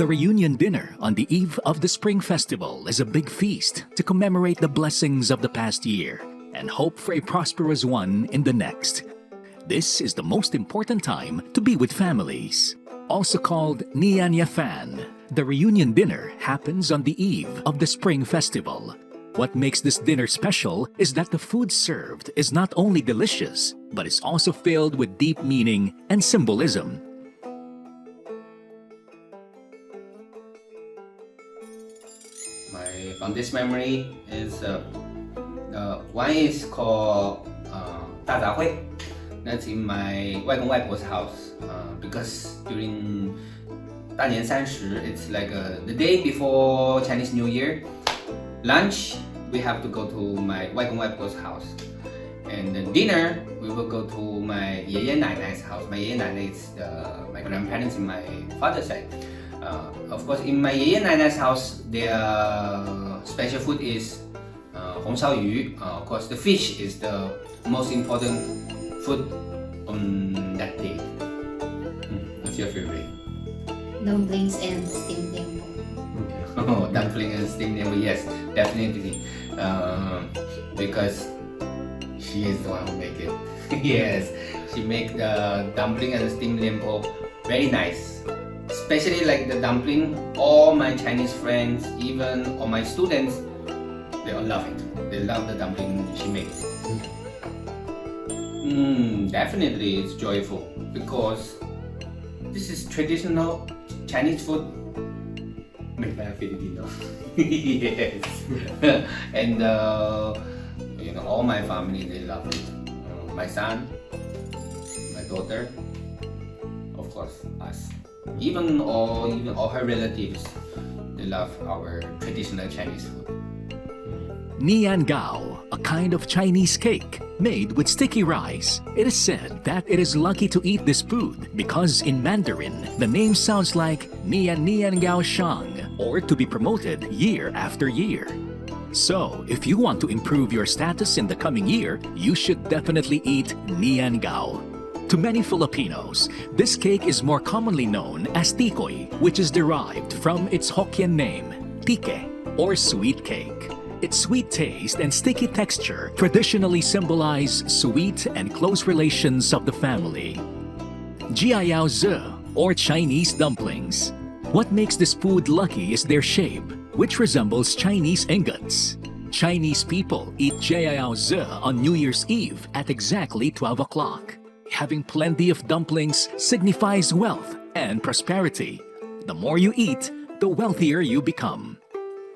The reunion dinner on the eve of the Spring Festival is a big feast to commemorate the blessings of the past year and hope for a prosperous one in the next. This is the most important time to be with families. Also called Niyan Fan, the reunion dinner happens on the eve of the Spring Festival. What makes this dinner special is that the food served is not only delicious, but is also filled with deep meaning and symbolism. My fondest memory is one is called 大杂烩. That's in my 外公外婆's house because during 大年30, it's like the day before Chinese New Year. Lunch, we have to go to my 外公外婆's house. And the dinner, we will go to my 爷爷奶奶's house. My 爷爷奶奶 is my grandparents in my father's side. Of course, in my 爷爷奶奶's house, their special food is 红烧鱼. Of course, the fish is the most important food on that day. What's your favorite? Dumplings and steamed lempo. Oh, dumpling and steamed lempo, yes, definitely. Because she is the one who make it. Yes, she make the dumpling and steamed lempo very nice. Especially like the dumpling, all my Chinese friends, even all my students, they all love it. They love the dumpling she makes. Definitely it's joyful because this is traditional Chinese food made by a Filipino. Yes. And all my family, they love it. My son, my daughter, of course us. Even all her relatives, they love our traditional Chinese food. Niyan Gao, a kind of Chinese cake made with sticky rice. It is said that it is lucky to eat this food because in Mandarin, the name sounds like Niyan Gao Shang, or to be promoted year after year. So, if you want to improve your status in the coming year, you should definitely eat Niyan Gao. To many Filipinos, this cake is more commonly known as tikoy, which is derived from its Hokkien name, tike, or sweet cake. Its sweet taste and sticky texture traditionally symbolize sweet and close relations of the family. Jiaozi, or Chinese dumplings. What makes this food lucky is their shape, which resembles Chinese ingots. Chinese people eat Jiaozi on New Year's Eve at exactly 12 o'clock. Having plenty of dumplings signifies wealth and prosperity. The more you eat, the wealthier you become.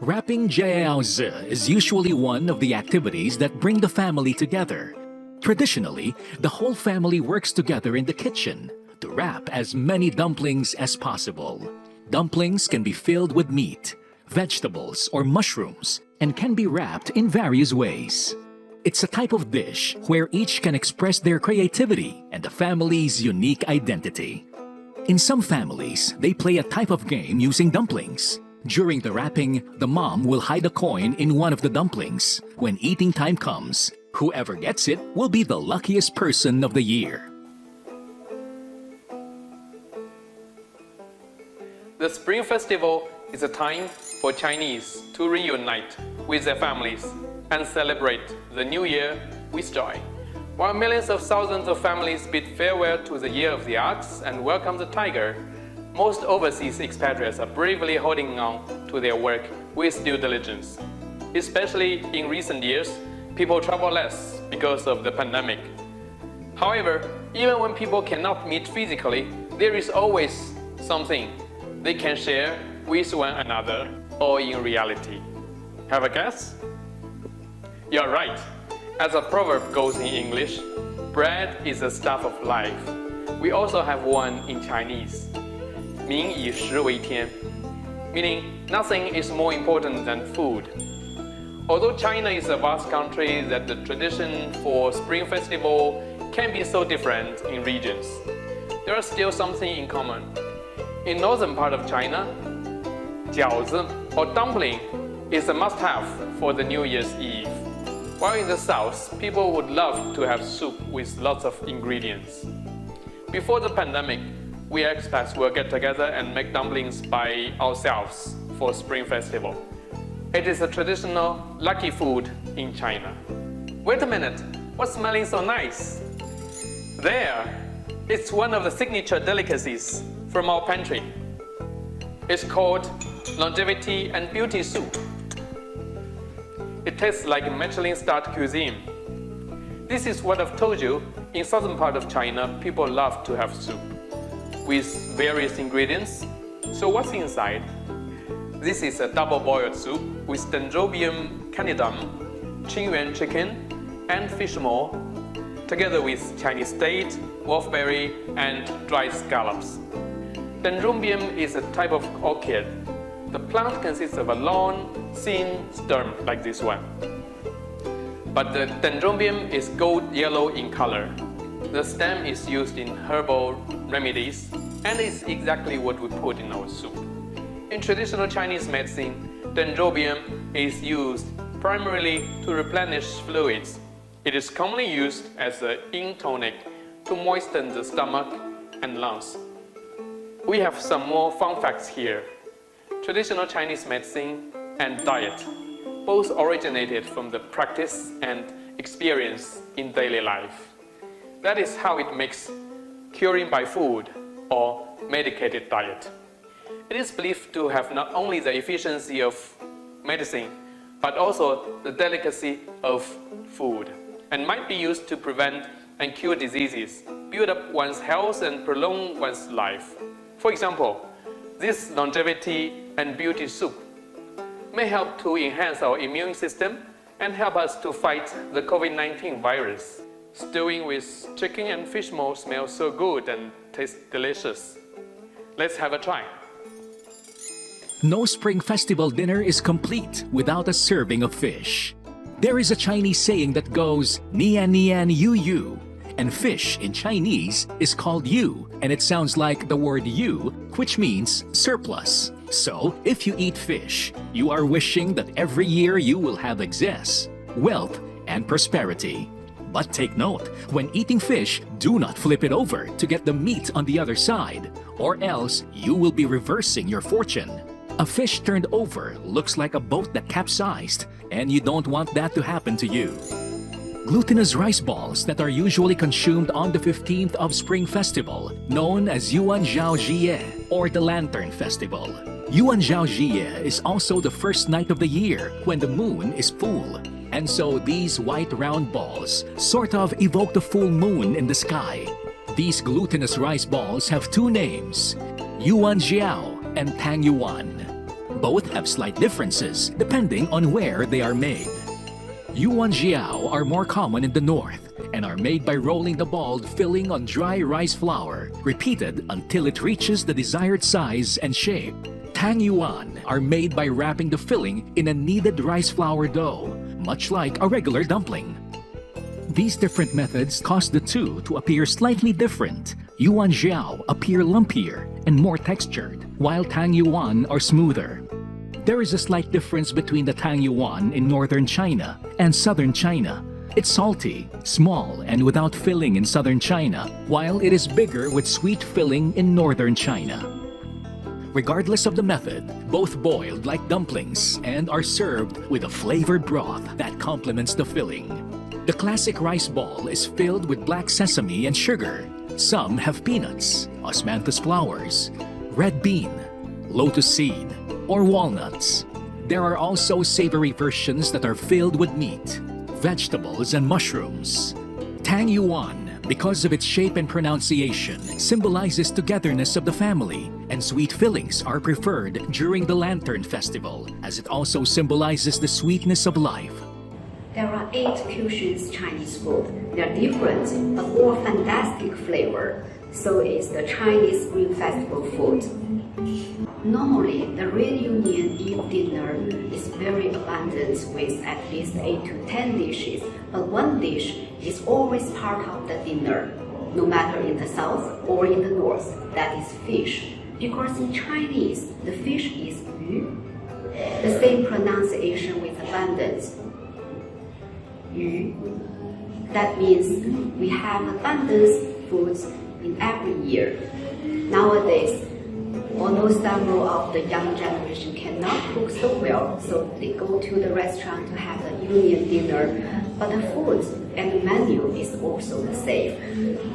Wrapping Jiaozi is usually one of the activities that bring the family together. Traditionally, the whole family works together in the kitchen to wrap as many dumplings as possible. Dumplings can be filled with meat, vegetables, or mushrooms, and can be wrapped in various ways. It's a type of dish where each can express their creativity and the family's unique identity. In some families, they play a type of game using dumplings. During the wrapping, the mom will hide a coin in one of the dumplings. When eating time comes, whoever gets it will be the luckiest person of the year. The Spring Festival is a time for Chinese to reunite with their families and celebrate the new year with joy. While millions of thousands of families bid farewell to the year of the ox and welcome the tiger, most overseas expatriates are bravely holding on to their work with due diligence. Especially in recent years, people travel less because of the pandemic. However, even when people cannot meet physically, there is always something they can share with one another or in reality. Have a guess? You're right. As a proverb goes in English, bread is the staff of life. We also have one in Chinese. 民以食为天, meaning nothing is more important than food. Although China is a vast country that the tradition for Spring Festival can be so different in regions, there are still something in common. In northern part of China, Jiaozi or dumpling is a must-have for the New Year's Eve. While in the south, people would love to have soup with lots of ingredients. Before the pandemic, we expats will get together and make dumplings by ourselves for Spring Festival. It is a traditional lucky food in China. Wait a minute, what's smelling so nice? There, it's one of the signature delicacies from our pantry. It's called longevity and beauty soup. It tastes like Michelin-starred cuisine. This is what I've told you. In southern part of China, people love to have soup with various ingredients. So what's inside? This is a double-boiled soup with Dendrobium candidum, Qingyuan chicken, and fish maw, together with Chinese date, wolfberry, and dried scallops. Dendrobium is a type of orchid. The plant consists of a long, thin stem like this one. But the Dendrobium is gold yellow in color. The stem is used in herbal remedies and is exactly what we put in our soup. In traditional Chinese medicine, Dendrobium is used primarily to replenish fluids. It is commonly used as an yin tonic to moisten the stomach and lungs. We have some more fun facts here. Traditional Chinese medicine and diet both originated from the practice and experience in daily life. That is how it makes curing by food or medicated diet. It is believed to have not only the efficiency of medicine, but also the delicacy of food, and might be used to prevent and cure diseases, build up one's health and prolong one's life. For example, this longevity and beauty soup may help to enhance our immune system and help us to fight the COVID-19 virus. Stewing with chicken and fish maw smells so good and tastes delicious. Let's have a try. No Spring Festival dinner is complete without a serving of fish. There is a Chinese saying that goes, Niyan Niyan Yu Yu, and fish in Chinese is called yu, and it sounds like the word yu, which means surplus. So, if you eat fish, you are wishing that every year you will have excess, wealth, and prosperity. But take note, when eating fish, do not flip it over to get the meat on the other side, or else you will be reversing your fortune. A fish turned over looks like a boat that capsized, and you don't want that to happen to you. Glutinous rice balls that are usually consumed on the 15th of Spring Festival, known as Jiaozi or the Lantern Festival. Jiaozi is also the first night of the year when the moon is full. And so these white round balls sort of evoke the full moon in the sky. These glutinous rice balls have two names, Jiao and Tang Yuan. Both have slight differences depending on where they are made. Jiao are more common in the north and are made by rolling the balled filling on dry rice flour, repeated until it reaches the desired size and shape. Tang Yuan are made by wrapping the filling in a kneaded rice flour dough, much like a regular dumpling. These different methods cause the two to appear slightly different. Jiao appear lumpier and more textured, while Tang Yuan are smoother. There is a slight difference between the Tang Yuan in northern China and southern China. It's salty, small, and without filling in southern China, while it is bigger with sweet filling in northern China. Regardless of the method, both boiled like dumplings and are served with a flavored broth that complements the filling. The classic rice ball is filled with black sesame and sugar. Some have peanuts, osmanthus flowers, red bean, lotus seed, or walnuts. There are also savory versions that are filled with meat, vegetables, and mushrooms. Tang Yuan, because of its shape and pronunciation, symbolizes togetherness of the family, and sweet fillings are preferred during the Lantern Festival, as it also symbolizes the sweetness of life. There are 8 fusions Chinese food. They're different, but all fantastic flavor. So is the Chinese Spring Festival food. Normally, the reunion Eve dinner is very abundant with at least 8 to 10 dishes, but one dish is always part of the dinner, no matter in the south or in the north, that is fish. Because in Chinese, the fish is yu, the same pronunciation with abundance. Yu. That means we have abundance foods in every year. Nowadays, although several of the young generation cannot cook so well, so they go to the restaurant to have a union dinner, but the food and the menu is also the same.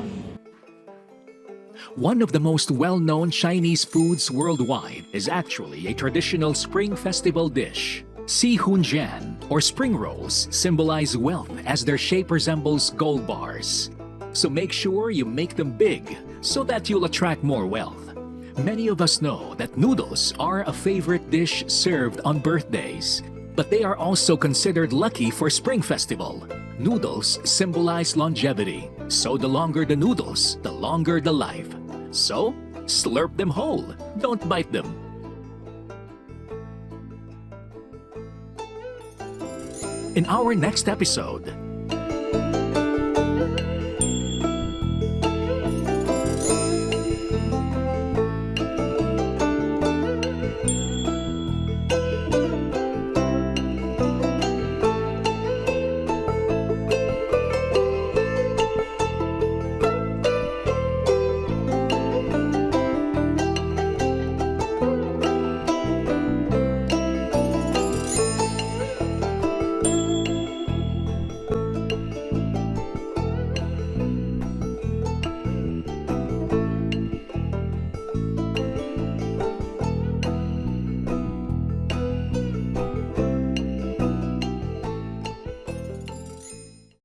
One of the most well-known Chinese foods worldwide is actually a traditional Spring Festival dish. Si Hun Jian, or spring rolls, symbolize wealth as their shape resembles gold bars. So make sure you make them big so that you'll attract more wealth. Many of us know that noodles are a favorite dish served on birthdays, but they are also considered lucky for Spring Festival. Noodles symbolize longevity, so the longer the noodles, the longer the life. So, slurp them whole, don't bite them. In our next episode,